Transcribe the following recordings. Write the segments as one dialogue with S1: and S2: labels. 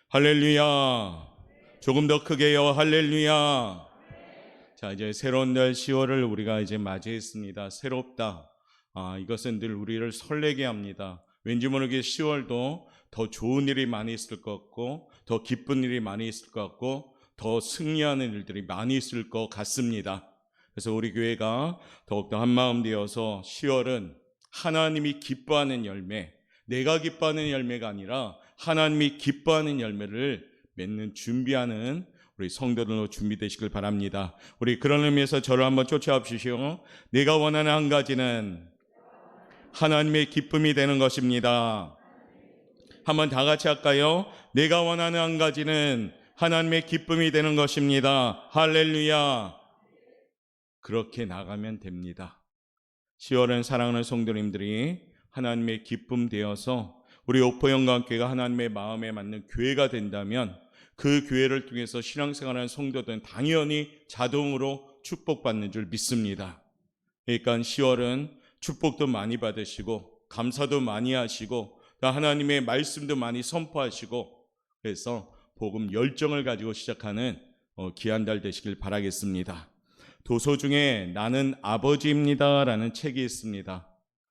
S1: 할렐루야. 조금 더 크게요. 할렐루야. 자, 이제 새로운 달 10월을 우리가 이제 맞이했습니다. 새롭다. 이것은 늘 우리를 설레게 합니다. 왠지 모르게 10월도 더 좋은 일이 많이 있을 것 같고, 더 기쁜 일이 많이 있을 것 같고, 더 승리하는 일들이 많이 있을 것 같습니다. 그래서 우리 교회가 더욱더 한마음 되어서 10월은 하나님이 기뻐하는 열매, 내가 기뻐하는 열매가 아니라 하나님이 기뻐하는 열매를 맺는 준비하는 우리 성도들로 준비되시길 바랍니다. 우리 그런 의미에서 저를 한번 쫓아옵시시오. 내가 원하는 한 가지는 하나님의 기쁨이 되는 것입니다. 한번 다 같이 할까요? 내가 원하는 한 가지는 하나님의 기쁨이 되는 것입니다. 할렐루야. 그렇게 나가면 됩니다. 10월은 사랑하는 성도님들이 하나님의 기쁨 되어서 우리 오포영광교회가 하나님의 마음에 맞는 교회가 된다면 그 교회를 통해서 신앙생활하는 성도들은 당연히 자동으로 축복받는 줄 믿습니다. 그러니까 10월은 축복도 많이 받으시고 감사도 많이 하시고 하나님의 말씀도 많이 선포하시고 그래서 복음 열정을 가지고 시작하는 귀한 달 되시길 바라겠습니다. 도서 중에 나는 아버지입니다 라는 책이 있습니다.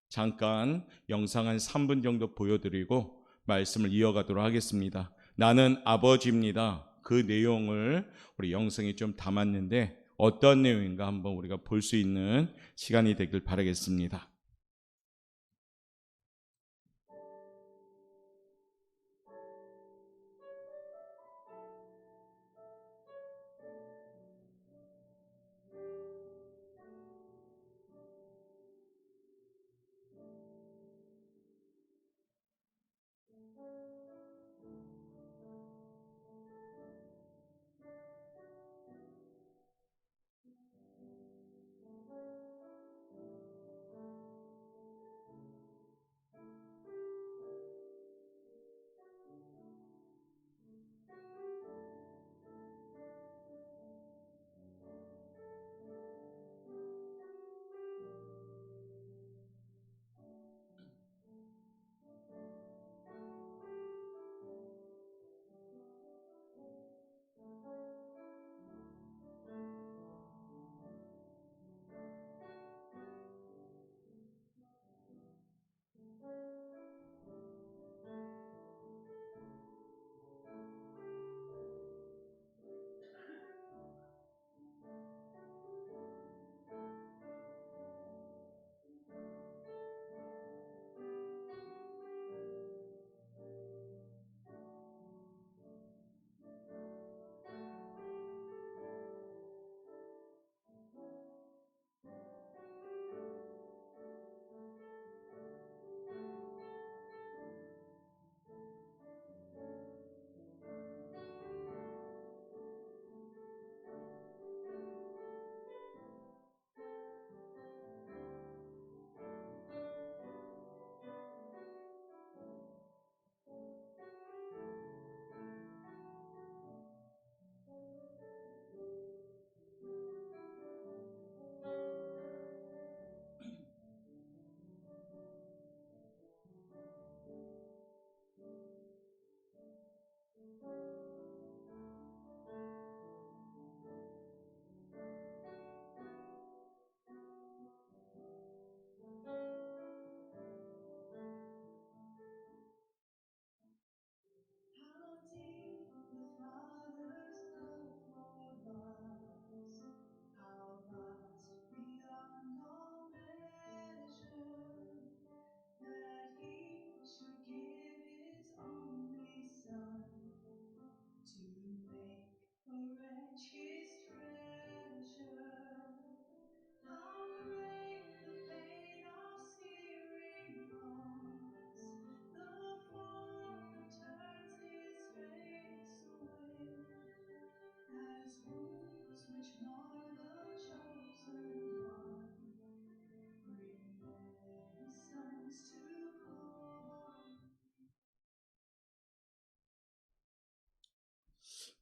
S1: 잠깐 영상 한 3분 정도 보여드리고 말씀을 이어가도록 하겠습니다. 나는 아버지입니다. 그 내용을 우리 영상에 좀 담았는데 어떤 내용인가 한번 우리가 볼 수 있는 시간이 되길 바라겠습니다.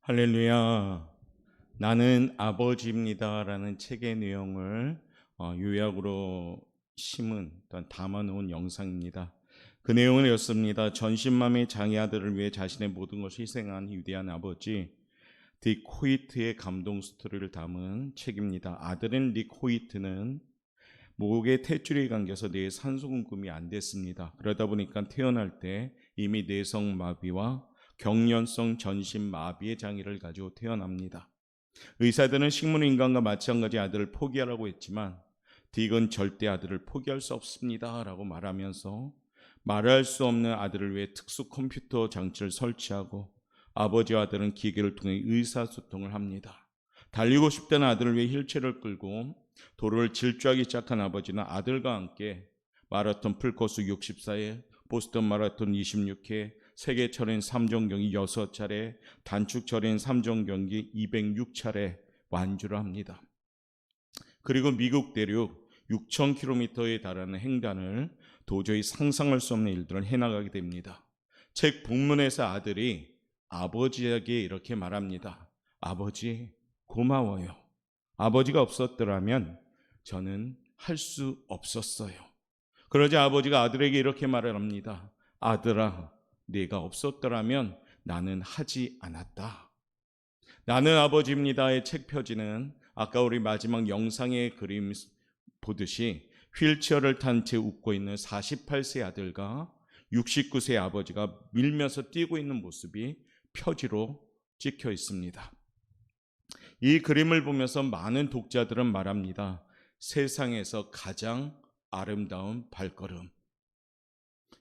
S1: 할렐루야. 나는 아버지입니다 라는 책의 내용을 요약으로 담아놓은 영상입니다. 그 내용은 이렇습니다. 전신맘의 장애 아들을 위해 자신의 모든 것을 희생한 위대한 아버지 딕 호이트의 감동 스토리를 담은 책입니다. 아들인 딕 호이트는 목에 탯줄이 감겨서 뇌에 산소 공급이 안 됐습니다. 그러다 보니까 태어날 때 이미 뇌성마비와 경련성 전신마비의 장애를 가지고 태어납니다. 의사들은 식물인간과 마찬가지 아들을 포기하라고 했지만 딕은 절대 아들을 포기할 수 없습니다 라고 말하면서 말할 수 없는 아들을 위해 특수 컴퓨터 장치를 설치하고 아버지와 아들은 기계를 통해 의사소통을 합니다. 달리고 싶다는 아들을 위해 휠체어를 끌고 도로를 질주하기 시작한 아버지는 아들과 함께 마라톤 풀코스 64회, 보스턴 마라톤 26회, 세계 철인 3종 경기 6차례, 단축 철인 3종 경기 206차례 완주를 합니다. 그리고 미국 대륙 6,000km에 달하는 횡단을 도저히 상상할 수 없는 일들을 해나가게 됩니다. 책 본문에서 아들이 아버지에게 이렇게 말합니다. 아버지, 고마워요. 아버지가 없었더라면 저는 할 수 없었어요. 그러자 아버지가 아들에게 이렇게 말을 합니다. 아들아, 네가 없었더라면 나는 하지 않았다. 나는 아버지입니다의 책 표지는 아까 우리 마지막 영상의 그림 보듯이 휠체어를 탄 채 웃고 있는 48세 아들과 69세 아버지가 밀면서 뛰고 있는 모습이 표지로 찍혀 있습니다. 이 그림을 보면서 많은 독자들은 말합니다. 세상에서 가장 아름다운 발걸음.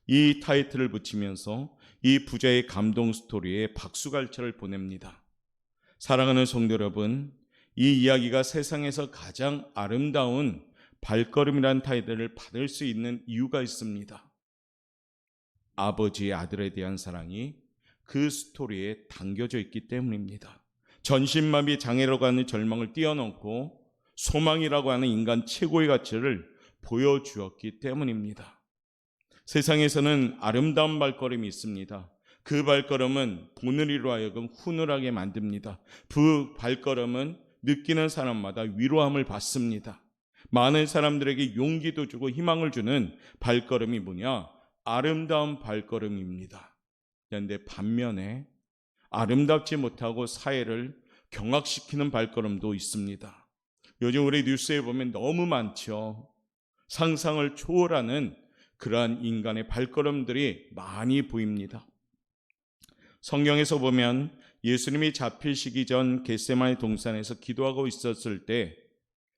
S1: 이 타이틀을 붙이면서 이 부자의 감동 스토리에 박수갈채를 보냅니다. 사랑하는 성도 여러분, 이 이야기가 세상에서 가장 아름다운 발걸음이라는 타이틀을 받을 수 있는 이유가 있습니다. 아버지의 아들에 대한 사랑이 그 스토리에 담겨져 있기 때문입니다. 전신마비 장애라고 하는 절망을 뛰어넘고 소망이라고 하는 인간 최고의 가치를 보여주었기 때문입니다. 세상에서는 아름다운 발걸음이 있습니다. 그 발걸음은 보는 이로 하여금 훈훈하게 만듭니다. 그 발걸음은 느끼는 사람마다 위로함을 받습니다. 많은 사람들에게 용기도 주고 희망을 주는 발걸음이 뭐냐? 아름다운 발걸음입니다. 그런데 반면에 아름답지 못하고 사회를 경악시키는 발걸음도 있습니다. 요즘 우리 뉴스에 보면 너무 많죠. 상상을 초월하는 그러한 인간의 발걸음들이 많이 보입니다. 성경에서 보면 예수님이 잡히시기 전 겟세마네 동산에서 기도하고 있었을 때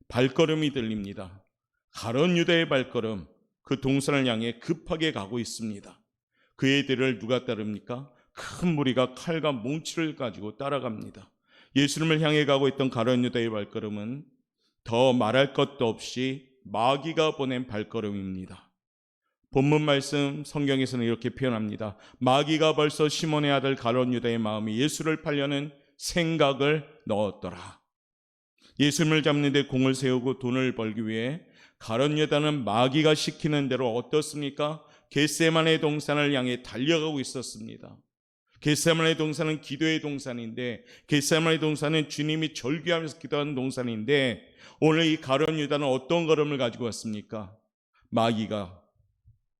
S1: 발걸음이 들립니다. 가룟 유다의 발걸음, 그 동산을 향해 급하게 가고 있습니다. 그의 뒤를 누가 따릅니까? 큰 무리가 칼과 몽치를 가지고 따라갑니다. 예수님을 향해 가고 있던 가룟 유다의 발걸음은 더 말할 것도 없이 마귀가 보낸 발걸음입니다. 본문 말씀 성경에서는 이렇게 표현합니다. 마귀가 벌써 시몬의 아들 가룟 유다의 마음에 예수를 팔려는 생각을 넣었더라. 예수님을 잡는 데 공을 세우고 돈을 벌기 위해 가룟 유다는 마귀가 시키는 대로 어떻습니까? 겟세마네 동산을 향해 달려가고 있었습니다. 겟세마네 동산은 기도의 동산인데, 겟세마네 동산은 주님이 절규하면서 기도하는 동산인데, 오늘 이 가룟 유다는 어떤 걸음을 가지고 왔습니까? 마귀가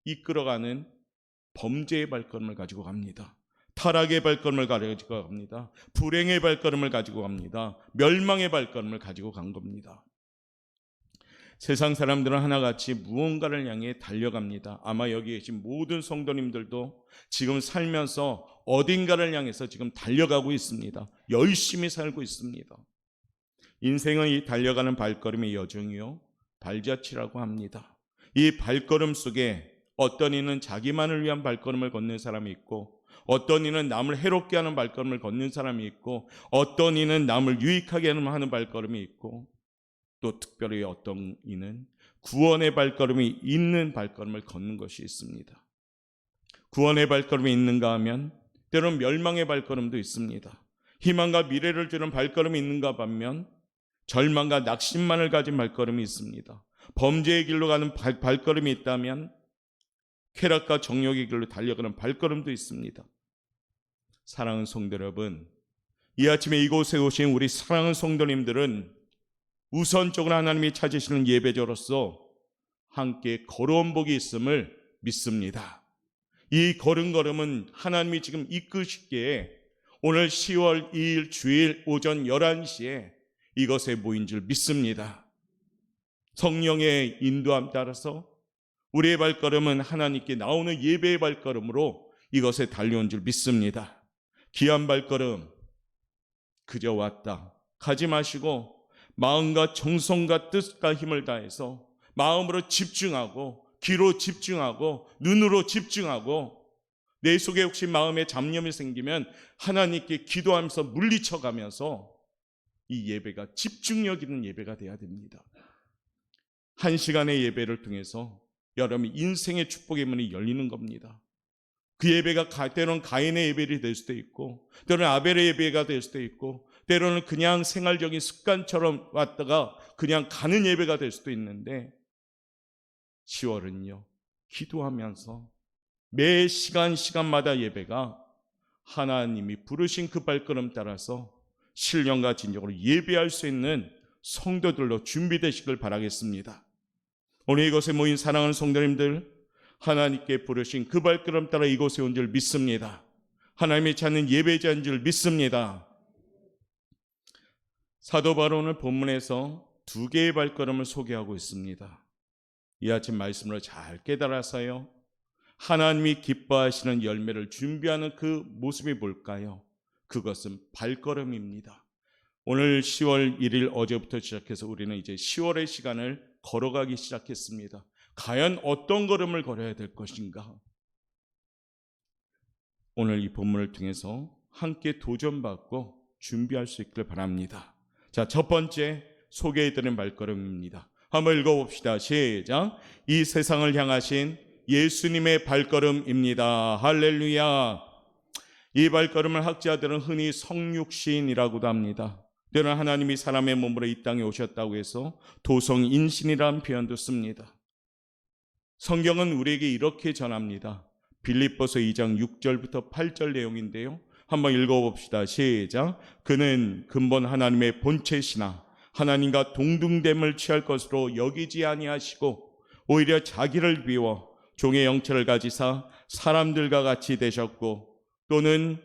S1: 이끌어가는 범죄의 발걸음을 가지고 갑니다. 타락의 발걸음을 가지고 갑니다. 불행의 발걸음을 가지고 갑니다. 멸망의 발걸음을 가지고 간 겁니다. 세상 사람들은 하나같이 무언가를 향해 달려갑니다. 아마 여기 계신 모든 성도님들도 지금 살면서 어딘가를 향해서 지금 달려가고 있습니다. 열심히 살고 있습니다. 인생은 이 달려가는 발걸음의 여정이요, 발자취라고 합니다. 이 발걸음 속에 어떤 이는 자기만을 위한 발걸음을 걷는 사람이 있고, 어떤 이는 남을 해롭게 하는 발걸음을 걷는 사람이 있고, 어떤 이는 남을 유익하게 하는 발걸음이 있고, 또 특별히 어떤 이는 구원의 발걸음이 있는 발걸음을 걷는 것이 있습니다. 구원의 발걸음이 있는가 하면 때로는 멸망의 발걸음도 있습니다. 희망과 미래를 주는 발걸음이 있는가 반면 절망과 낙심만을 가진 발걸음이 있습니다. 범죄의 길로 가는 발걸음이 있다면 쾌락과 정욕의 길로 달려가는 발걸음도 있습니다. 사랑하는 성도 여러분, 이 아침에 이곳에 오신 우리 사랑하는 성도님들은 우선적으로 하나님이 찾으시는 예배자로서 함께 걸어온 복이 있음을 믿습니다. 이 걸음걸음은 하나님이 지금 이끄시기에 오늘 10월 2일 주일 오전 11시에 이것에 모인 줄 믿습니다. 성령의 인도함 따라서 우리의 발걸음은 하나님께 나오는 예배의 발걸음으로 이것에 달려온 줄 믿습니다. 귀한 발걸음 그저 왔다 가지 마시고 마음과 정성과 뜻과 힘을 다해서 마음으로 집중하고 귀로 집중하고 눈으로 집중하고 내 속에 혹시 마음에 잡념이 생기면 하나님께 기도하면서 물리쳐가면서 이 예배가 집중력 있는 예배가 돼야 됩니다. 한 시간의 예배를 통해서 여러분 인생의 축복의 문이 열리는 겁니다. 그 예배가 때로는 가인의 예배가 될 수도 있고 때로는 아벨의 예배가 될 수도 있고 때로는 그냥 생활적인 습관처럼 왔다가 그냥 가는 예배가 될 수도 있는데 10월은요 기도하면서 매 시간마다 예배가 하나님이 부르신 그 발걸음 따라서 신령과 진정으로 예배할 수 있는 성도들로 준비되시길 바라겠습니다. 오늘 이곳에 모인 사랑하는 성도님들, 하나님께 부르신 그 발걸음 따라 이곳에 온 줄 믿습니다. 하나님이 찾는 예배자인 줄 믿습니다. 사도 바울 오늘 본문에서 두 개의 발걸음을 소개하고 있습니다. 이 아침 말씀으로 잘 깨달아서요 하나님이 기뻐하시는 열매를 준비하는 그 모습이 뭘까요? 그것은 발걸음입니다. 오늘 10월 1일 어제부터 시작해서 우리는 이제 10월의 시간을 걸어가기 시작했습니다. 과연 어떤 걸음을 걸어야 될 것인가? 오늘 이 본문을 통해서 함께 도전받고 준비할 수 있길 바랍니다. 자, 첫 번째 소개해드린 발걸음입니다. 한번 읽어봅시다. 시작. 이 세상을 향하신 예수님의 발걸음입니다. 할렐루야. 이 발걸음을 학자들은 흔히 성육신이라고도 합니다. 때로는 하나님이 사람의 몸으로 이 땅에 오셨다고 해서 도성인신이라는 표현도 씁니다. 성경은 우리에게 이렇게 전합니다. 빌립보서 2장 6절부터 8절 내용인데요. 한번 읽어봅시다. 시작. 그는 근본 하나님의 본체시나 하나님과 동등됨을 취할 것으로 여기지 아니하시고 오히려 자기를 비워 종의 형체를 가지사 사람들과 같이 되셨고 또는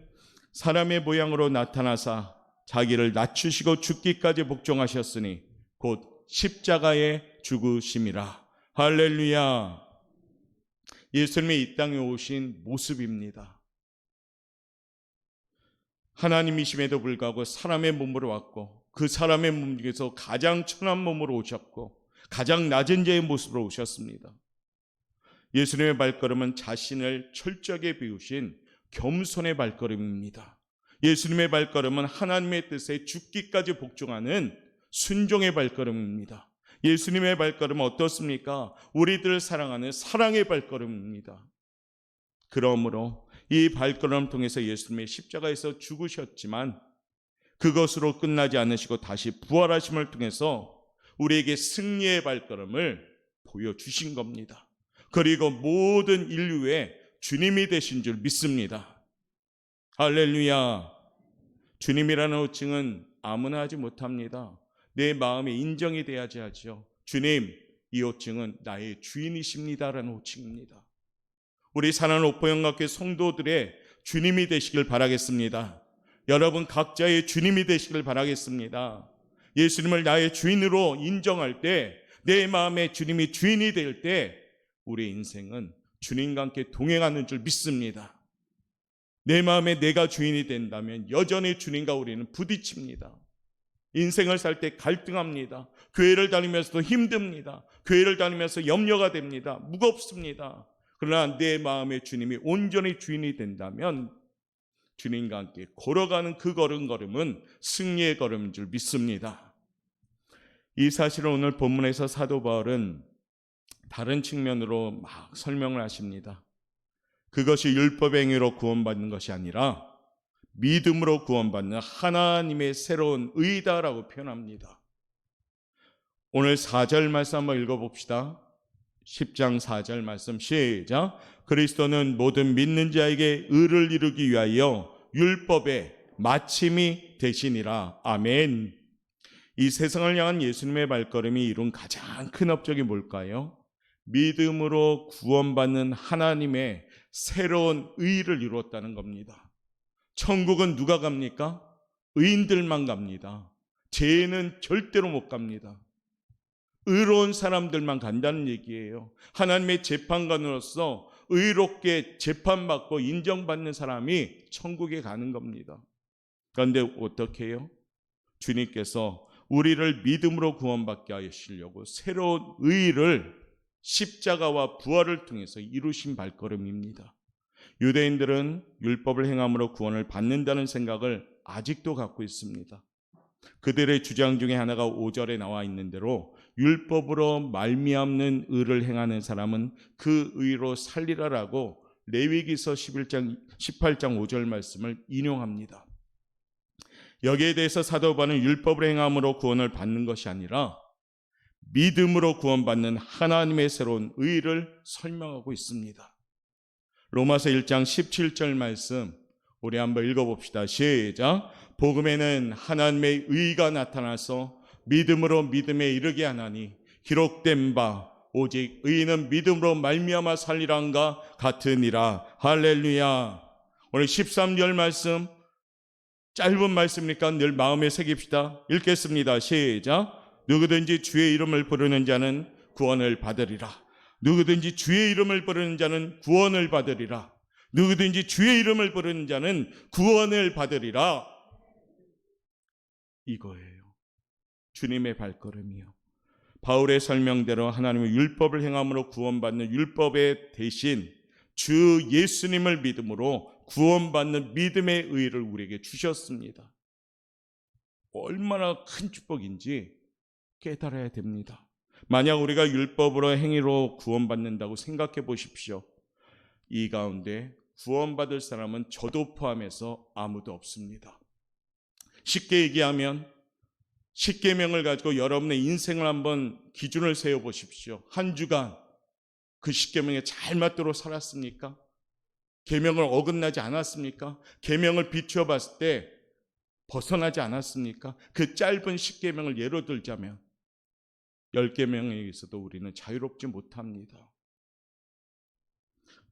S1: 사람의 모양으로 나타나사 자기를 낮추시고 죽기까지 복종하셨으니 곧 십자가에 죽으심이라. 할렐루야. 예수님이 이 땅에 오신 모습입니다. 하나님이심에도 불구하고 사람의 몸으로 왔고 그 사람의 몸 중에서 가장 천한 몸으로 오셨고 가장 낮은 자의 모습으로 오셨습니다. 예수님의 발걸음은 자신을 철저하게 비우신 겸손의 발걸음입니다. 예수님의 발걸음은 하나님의 뜻에 죽기까지 복종하는 순종의 발걸음입니다. 예수님의 발걸음은 어떻습니까? 우리들을 사랑하는 사랑의 발걸음입니다. 그러므로 이 발걸음을 통해서 예수님의 십자가에서 죽으셨지만 그것으로 끝나지 않으시고 다시 부활하심을 통해서 우리에게 승리의 발걸음을 보여주신 겁니다. 그리고 모든 인류의 주님이 되신 줄 믿습니다. 할렐루야. 주님이라는 호칭은 아무나 하지 못합니다. 내 마음에 인정이 돼야지 하죠. 주님, 이 호칭은 나의 주인이십니다라는 호칭입니다. 우리 사랑하는 오포영학교 성도들의 주님이 되시길 바라겠습니다. 여러분 각자의 주님이 되시길 바라겠습니다. 예수님을 나의 주인으로 인정할 때, 내 마음에 주님이 주인이 될 때 우리의 인생은 주님과 함께 동행하는 줄 믿습니다. 내 마음에 내가 주인이 된다면 여전히 주님과 우리는 부딪힙니다. 인생을 살 때 갈등합니다. 교회를 다니면서도 힘듭니다. 교회를 다니면서 염려가 됩니다. 무겁습니다. 그러나 내 마음의 주님이 온전히 주인이 된다면 주님과 함께 걸어가는 그 걸음은 승리의 걸음인 줄 믿습니다. 이 사실을 오늘 본문에서 사도 바울은 다른 측면으로 막 설명을 하십니다. 그것이 율법의 행위로 구원받는 것이 아니라 믿음으로 구원받는 하나님의 새로운 의다라고 표현합니다. 오늘 4절 말씀 한번 읽어봅시다. 10장 4절 말씀 시작. 그리스도는 모든 믿는 자에게 의를 이루기 위하여 율법의 마침이 되시니라. 아멘. 이 세상을 향한 예수님의 발걸음이 이룬 가장 큰 업적이 뭘까요? 믿음으로 구원받는 하나님의 새로운 의를 이루었다는 겁니다. 천국은 누가 갑니까? 의인들만 갑니다. 죄인은 절대로 못 갑니다. 의로운 사람들만 간다는 얘기예요. 하나님의 재판관으로서 의롭게 재판받고 인정받는 사람이 천국에 가는 겁니다. 그런데 어떻게 해요? 주님께서 우리를 믿음으로 구원받게 하시려고 새로운 의를 십자가와 부활을 통해서 이루신 발걸음입니다. 유대인들은 율법을 행함으로 구원을 받는다는 생각을 아직도 갖고 있습니다. 그들의 주장 중에 하나가 5절에 나와 있는 대로 율법으로 말미암는 의를 행하는 사람은 그 의로 살리라라고 레위기서 18장 5절 말씀을 인용합니다. 여기에 대해서 사도 바울은 율법을 행함으로 구원을 받는 것이 아니라 믿음으로 구원받는 하나님의 새로운 의를 설명하고 있습니다. 로마서 1장 17절 말씀 우리 한번 읽어봅시다. 시작. 복음에는 하나님의 의가 나타나서 믿음으로 믿음에 이르게 하나니 기록된 바 오직 의인은 믿음으로 말미암아 살리란가 같으니라. 할렐루야. 오늘 13절 말씀 짧은 말씀이니까 늘 마음에 새깁시다. 읽겠습니다. 시작. 누구든지 주의 이름을 부르는 자는 구원을 받으리라. 누구든지 주의 이름을 부르는 자는 구원을 받으리라. 누구든지 주의 이름을 부르는 자는 구원을 받으리라. 이거예요. 주님의 발걸음이요. 바울의 설명대로 하나님의 율법을 행함으로 구원받는 율법의 대신 주 예수님을 믿음으로 구원받는 믿음의 의를 우리에게 주셨습니다. 얼마나 큰 축복인지 깨달아야 됩니다. 만약 우리가 율법으로 행위로 구원받는다고 생각해 보십시오. 이 가운데 구원받을 사람은 저도 포함해서 아무도 없습니다. 쉽게 얘기하면 십계명을 가지고 여러분의 인생을 한번 기준을 세워 보십시오. 한 주간 그 십계명에 잘 맞도록 살았습니까? 계명을 어긋나지 않았습니까? 계명을 비추어 봤을 때 벗어나지 않았습니까? 그 짧은 십계명을 예로 들자면 10계명에 있어도 우리는 자유롭지 못합니다.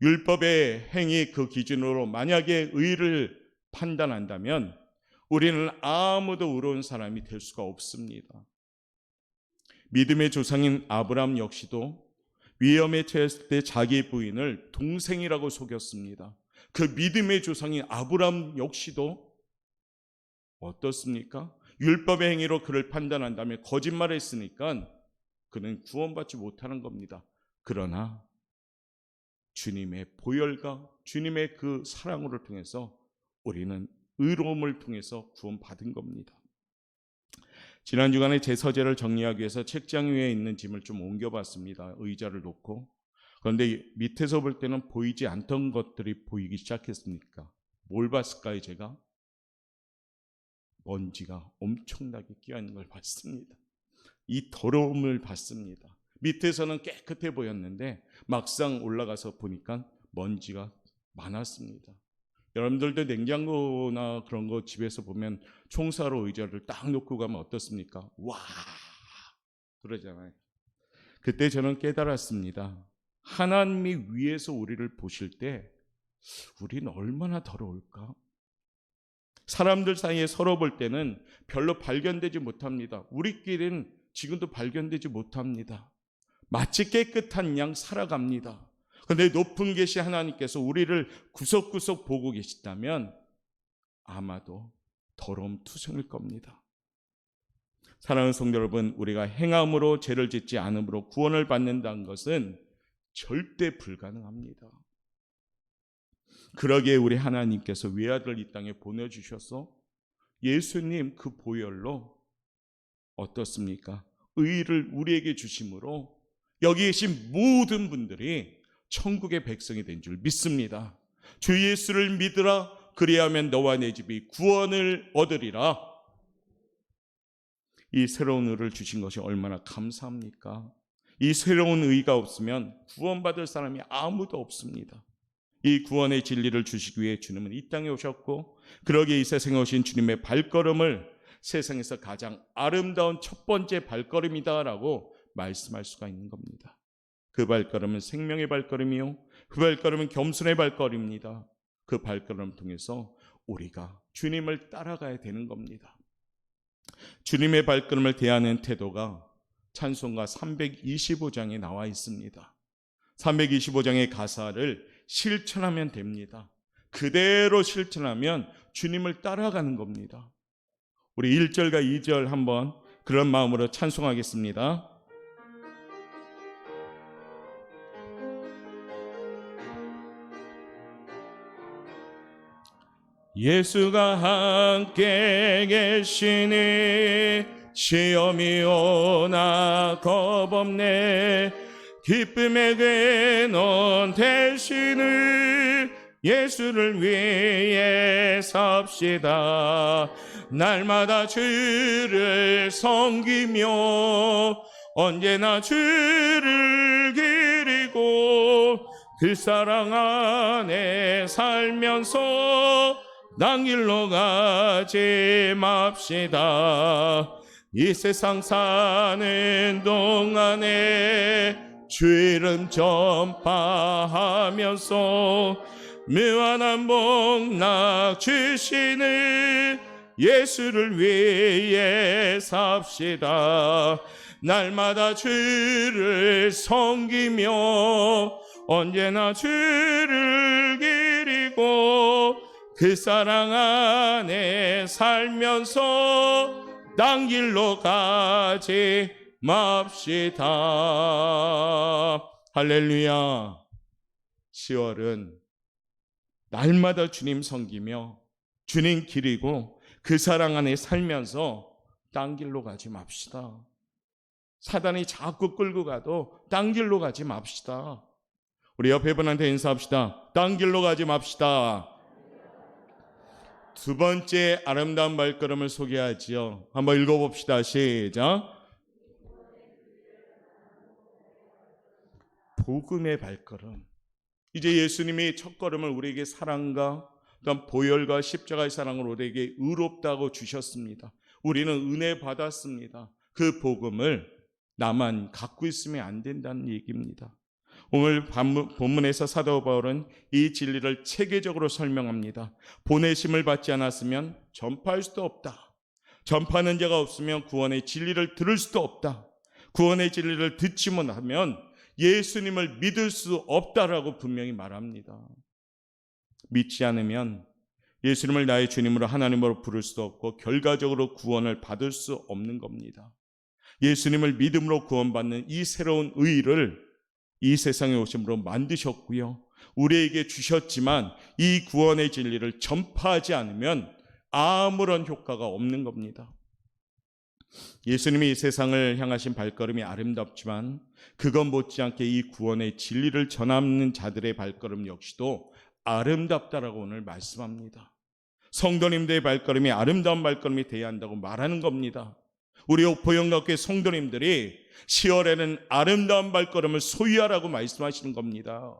S1: 율법의 행위 그 기준으로 만약에 의를 판단한다면 우리는 아무도 의로운 사람이 될 수가 없습니다. 믿음의 조상인 아브라함 역시도 위험에 처했을 때 자기 부인을 동생이라고 속였습니다. 그 믿음의 조상인 아브라함 역시도 어떻습니까? 율법의 행위로 그를 판단한다면 거짓말했으니까 그는 구원받지 못하는 겁니다. 그러나 주님의 보혈과 주님의 그 사랑으로 통해서 우리는 의로움을 통해서 구원받은 겁니다. 지난 주간에 제 서재를 정리하기 위해서 책장 위에 있는 짐을 좀 옮겨봤습니다. 의자를 놓고. 그런데 밑에서 볼 때는 보이지 않던 것들이 보이기 시작했습니까? 뭘 봤을까요, 제가? 먼지가 엄청나게 끼어있는 걸 봤습니다. 이 더러움을 봤습니다. 밑에서는 깨끗해 보였는데 막상 올라가서 보니까 먼지가 많았습니다. 여러분들도 냉장고나 그런 거 집에서 보면 청소하러 의자를 딱 놓고 가면 어떻습니까? 와 그러잖아요. 그때 저는 깨달았습니다. 하나님이 위에서 우리를 보실 때 우리는 얼마나 더러울까? 사람들 사이에 서로 볼 때는 별로 발견되지 못합니다. 우리끼리는 지금도 발견되지 못합니다. 마치 깨끗한 양 살아갑니다. 그런데 높은 계신 하나님께서 우리를 구석구석 보고 계시다면 아마도 더러움 투성일 겁니다. 사랑하는 성도 여러분, 우리가 행함으로 죄를 짓지 않음으로 구원을 받는다는 것은 절대 불가능합니다. 그러기에 우리 하나님께서 외아들을 이 땅에 보내주셔서 예수님 그 보혈로 어떻습니까? 의를 우리에게 주심으로 여기 계신 모든 분들이 천국의 백성이 된 줄 믿습니다. 주 예수를 믿으라. 그리하면 너와 내 집이 구원을 얻으리라. 이 새로운 의를 주신 것이 얼마나 감사합니까? 이 새로운 의가 없으면 구원받을 사람이 아무도 없습니다. 이 구원의 진리를 주시기 위해 주님은 이 땅에 오셨고, 그러기에 이 세상에 오신 주님의 발걸음을 세상에서 가장 아름다운 첫 번째 발걸음이다라고 말씀할 수가 있는 겁니다. 그 발걸음은 생명의 발걸음이요 그 발걸음은 겸손의 발걸음입니다. 그 발걸음을 통해서 우리가 주님을 따라가야 되는 겁니다. 주님의 발걸음을 대하는 태도가 찬송가 325장에 나와 있습니다. 325장의 가사를 실천하면 됩니다. 그대로 실천하면 주님을 따라가는 겁니다. 우리 1절과 2절 한번 그런 마음으로 찬송하겠습니다. 예수가 함께 계시니 시험이 오나 겁없네. 기쁨의 근원 되시는 예수를 위해 삽시다. 날마다 주를 섬기며 언제나 주를 기리고 그 사랑 안에 살면서 딴 길로 가지 맙시다. 이 세상 사는 동안에 주 이름 전파하면서 무한한 복락 주시는 예수를 위해 삽시다. 날마다 주를 섬기며 언제나 주를 기리고 그 사랑 안에 살면서 딴 길로 가지 맙시다. 할렐루야. 10월은 날마다 주님 섬기며 주님 기리고 그 사랑 안에 살면서 딴 길로 가지 맙시다. 사단이 자꾸 끌고 가도 딴 길로 가지 맙시다. 우리 옆에 분한테 인사합시다. 딴 길로 가지 맙시다. 두 번째 아름다운 발걸음을 소개하지요. 한번 읽어봅시다. 시작. 복음의 발걸음. 이제 예수님이 첫걸음을 우리에게 사랑과 또한 보혈과 십자가의 사랑으로 우리에게 의롭다고 주셨습니다. 우리는 은혜 받았습니다. 그 복음을 나만 갖고 있으면 안 된다는 얘기입니다. 오늘 본문에서 사도 바울은 이 진리를 체계적으로 설명합니다. 보내심을 받지 않았으면 전파할 수도 없다. 전파하는 자가 없으면 구원의 진리를 들을 수도 없다. 구원의 진리를 듣지 못하면 예수님을 믿을 수 없다라고 분명히 말합니다. 믿지 않으면 예수님을 나의 주님으로 하나님으로 부를 수도 없고 결과적으로 구원을 받을 수 없는 겁니다. 예수님을 믿음으로 구원받는 이 새로운 의의를 이 세상에 오심으로 만드셨고요. 우리에게 주셨지만 이 구원의 진리를 전파하지 않으면 아무런 효과가 없는 겁니다. 예수님이 이 세상을 향하신 발걸음이 아름답지만 그것 못지않게 이 구원의 진리를 전하는 자들의 발걸음 역시도 아름답다라고 오늘 말씀합니다. 성도님들의 발걸음이 아름다운 발걸음이 되어야 한다고 말하는 겁니다. 우리 옥포영락교회 성도님들이 10월에는 아름다운 발걸음을 소유하라고 말씀하시는 겁니다.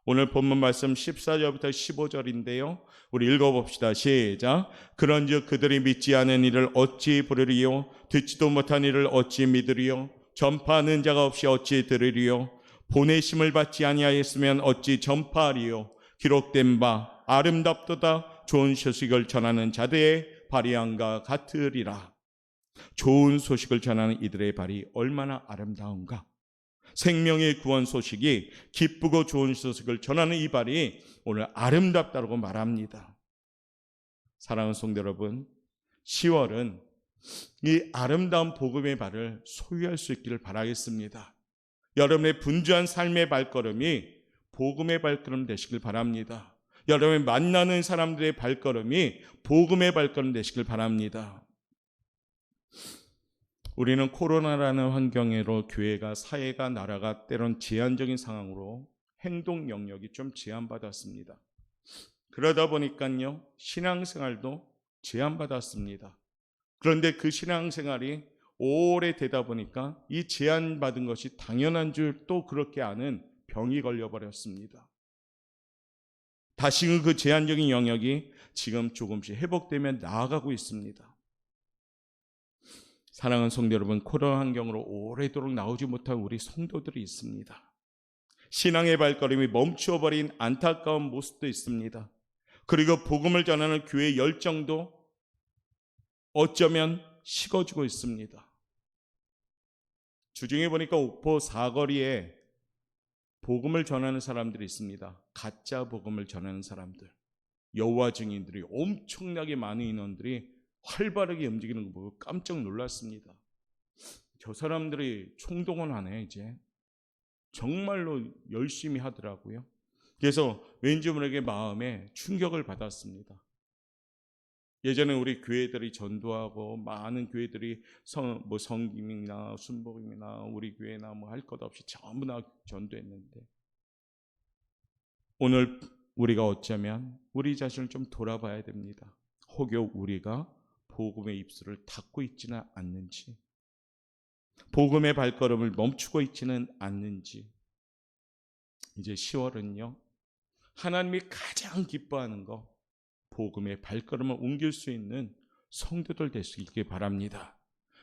S1: 오늘 본문 말씀 14절부터 15절인데요. 우리 읽어봅시다. 시작. 그런즉 그들이 믿지 않은 이를 어찌 부르리요? 듣지도 못한 이를 어찌 믿으리요? 전파하는 자가 없이 어찌 들으리요? 보내심을 받지 아니하였으면 어찌 전파하리요? 기록된 바 아름답도다 좋은 소식을 전하는 자들의 발이함과 같으리라. 좋은 소식을 전하는 이들의 발이 얼마나 아름다운가. 생명의 구원 소식이 기쁘고 좋은 소식을 전하는 이 발이 오늘 아름답다고 말합니다. 사랑하는 성도 여러분, 10월은 이 아름다운 복음의 발을 소유할 수 있기를 바라겠습니다. 여러분의 분주한 삶의 발걸음이 복음의 발걸음 되시길 바랍니다. 여러분이 만나는 사람들의 발걸음이 복음의 발걸음 되시길 바랍니다. 우리는 코로나라는 환경으로 교회가, 사회가, 나라가 때론 제한적인 상황으로 행동 영역이 좀 제한받았습니다. 그러다 보니까요, 신앙생활도 제한받았습니다. 그런데 그 신앙생활이 오래 되다 보니까 이 제한받은 것이 당연한 줄 또 그렇게 아는 병이 걸려버렸습니다. 다시금 그 제한적인 영역이 지금 조금씩 회복되며 나아가고 있습니다. 사랑하는 성도 여러분, 코로나 환경으로 오래도록 나오지 못한 우리 성도들이 있습니다. 신앙의 발걸음이 멈추어버린 안타까운 모습도 있습니다. 그리고 복음을 전하는 교회의 열정도 어쩌면 식어지고 있습니다. 주중에 보니까 옥포 사거리에 복음을 전하는 사람들이 있습니다. 가짜 복음을 전하는 사람들, 여호와 증인들이 엄청나게 많은 인원들이 활발하게 움직이는 거 보고 깜짝 놀랐습니다. 저 사람들이 총동원하네. 이제 정말로 열심히 하더라고요. 그래서 왠지 모르게 마음에 충격을 받았습니다. 예전에 우리 교회들이 전도하고 많은 교회들이 성김이나 순복음이나 우리 교회나 뭐 할 것 없이 전부 다 전도했는데, 오늘 우리가 어쩌면 우리 자신을 좀 돌아봐야 됩니다. 혹여 우리가 복음의 입술을 닫고 있지는 않는지, 복음의 발걸음을 멈추고 있지는 않는지. 이제 10월은요, 하나님이 가장 기뻐하는 거, 복음의 발걸음을 옮길 수 있는 성도들 될 수 있길 바랍니다.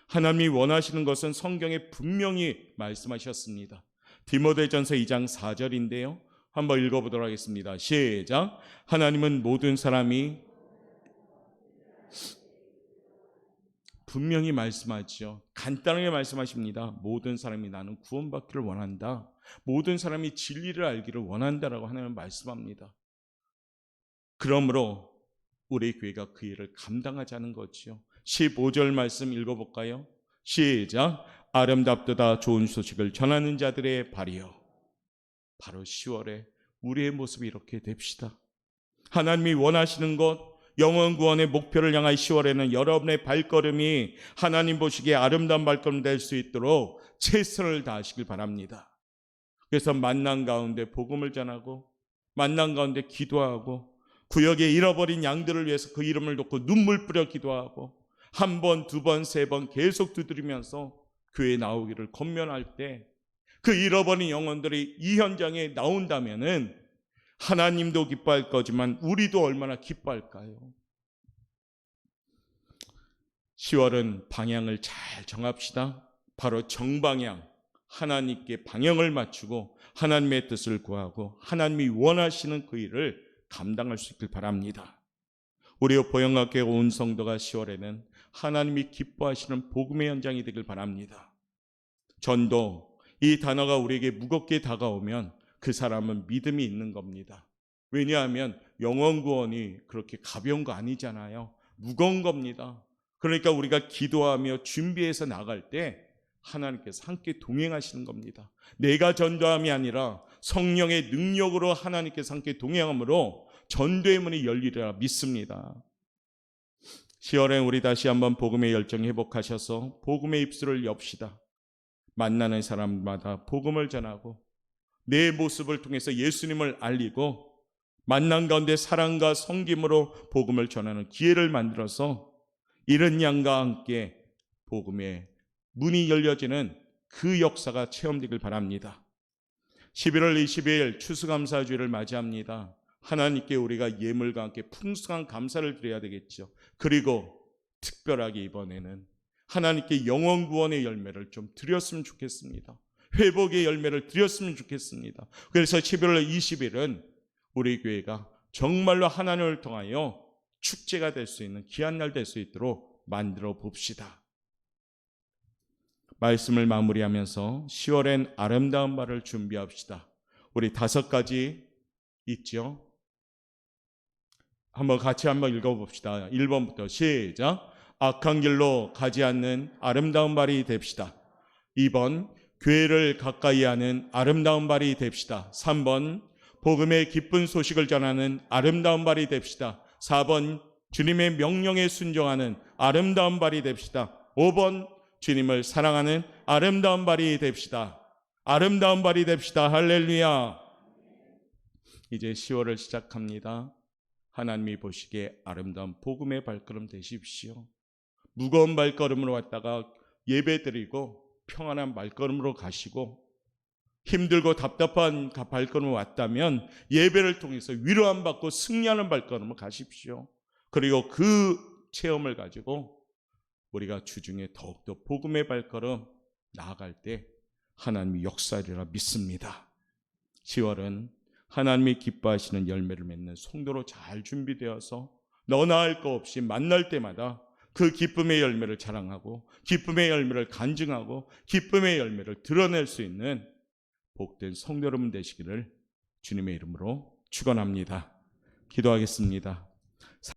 S1: 하나님이 원하시는 것은 성경에 분명히 말씀하셨습니다. 디모데전서 2장 4절인데요. 한번 읽어보도록 하겠습니다. 시작. 하나님은 모든 사람이, 분명히 말씀하죠. 간단하게 말씀하십니다. 모든 사람이 나는 구원받기를 원한다. 모든 사람이 진리를 알기를 원한다라고 하나님은 말씀합니다. 그러므로 우리 교회가 그 일을 감당하자는 거죠. 15절 말씀 읽어볼까요? 시작. 아름답도다 좋은 소식을 전하는 자들의 발이여. 바로 10월에 우리의 모습이 이렇게 됩시다. 하나님이 원하시는 것, 영원 구원의 목표를 향한 10월에는 여러분의 발걸음이 하나님 보시기에 아름다운 발걸음 될 수 있도록 최선을 다하시길 바랍니다. 그래서 만난 가운데 복음을 전하고, 만난 가운데 기도하고, 구역에 잃어버린 양들을 위해서 그 이름을 놓고 눈물 뿌려 기도하고, 한 번, 두 번, 세 번 계속 두드리면서 교회에 나오기를 권면할 때, 그 잃어버린 영혼들이 이 현장에 나온다면은 하나님도 기뻐할 거지만 우리도 얼마나 기뻐할까요? 10월은 방향을 잘 정합시다. 바로 정방향, 하나님께 방향을 맞추고 하나님의 뜻을 구하고 하나님이 원하시는 그 일을 감당할 수 있길 바랍니다. 우리 보영학교에 온 성도가 10월에는 하나님이 기뻐하시는 복음의 현장이 되길 바랍니다. 전도, 이 단어가 우리에게 무겁게 다가오면 그 사람은 믿음이 있는 겁니다. 왜냐하면 영원 구원이 그렇게 가벼운 거 아니잖아요. 무거운 겁니다. 그러니까 우리가 기도하며 준비해서 나갈 때 하나님께서 함께 동행하시는 겁니다. 내가 전도함이 아니라 성령의 능력으로 하나님께서 함께 동행함으로 전도의 문이 열리리라 믿습니다. 10월에 우리 다시 한번 복음의 열정 회복하셔서 복음의 입술을 엽시다. 만나는 사람마다 복음을 전하고 내 모습을 통해서 예수님을 알리고 만난 가운데 사랑과 섬김으로 복음을 전하는 기회를 만들어서 이른 양과 함께 복음의 문이 열려지는 그 역사가 체험되길 바랍니다. 11월 20일 추수감사주일을 맞이합니다. 하나님께 우리가 예물과 함께 풍성한 감사를 드려야 되겠죠. 그리고 특별하게 이번에는 하나님께 영원 구원의 열매를 좀 드렸으면 좋겠습니다. 회복의 열매를 드렸으면 좋겠습니다. 그래서 11월 20일은 우리 교회가 정말로 하나님을 통하여 축제가 될 수 있는 귀한 날 될 수 있도록 만들어 봅시다. 말씀을 마무리하면서 10월엔 아름다운 말을 준비합시다. 우리 5가지 있죠. 한번 같이 한번 읽어봅시다. 1번부터 시작. 악한 길로 가지 않는 아름다운 발이 됩시다. 2번, 교회를 가까이 하는 아름다운 발이 됩시다. 3번, 복음의 기쁜 소식을 전하는 아름다운 발이 됩시다. 4번, 주님의 명령에 순종하는 아름다운 발이 됩시다. 5번, 주님을 사랑하는 아름다운 발이 됩시다. 아름다운 발이 됩시다. 할렐루야. 이제 10월을 시작합니다. 하나님이 보시기에 아름다운 복음의 발걸음 되십시오. 무거운 발걸음으로 왔다가 예배드리고 평안한 발걸음으로 가시고, 힘들고 답답한 발걸음으로 왔다면 예배를 통해서 위로함 받고 승리하는 발걸음으로 가십시오. 그리고 그 체험을 가지고 우리가 주중에 더욱더 복음의 발걸음 나아갈 때 하나님이 역사하리라 믿습니다. 10월은 하나님이 기뻐하시는 열매를 맺는 성도로 잘 준비되어서 너나 할 거 없이 만날 때마다 그 기쁨의 열매를 자랑하고 기쁨의 열매를 간증하고 기쁨의 열매를 드러낼 수 있는 복된 성도 여러분 되시기를 주님의 이름으로 축원합니다. 기도하겠습니다.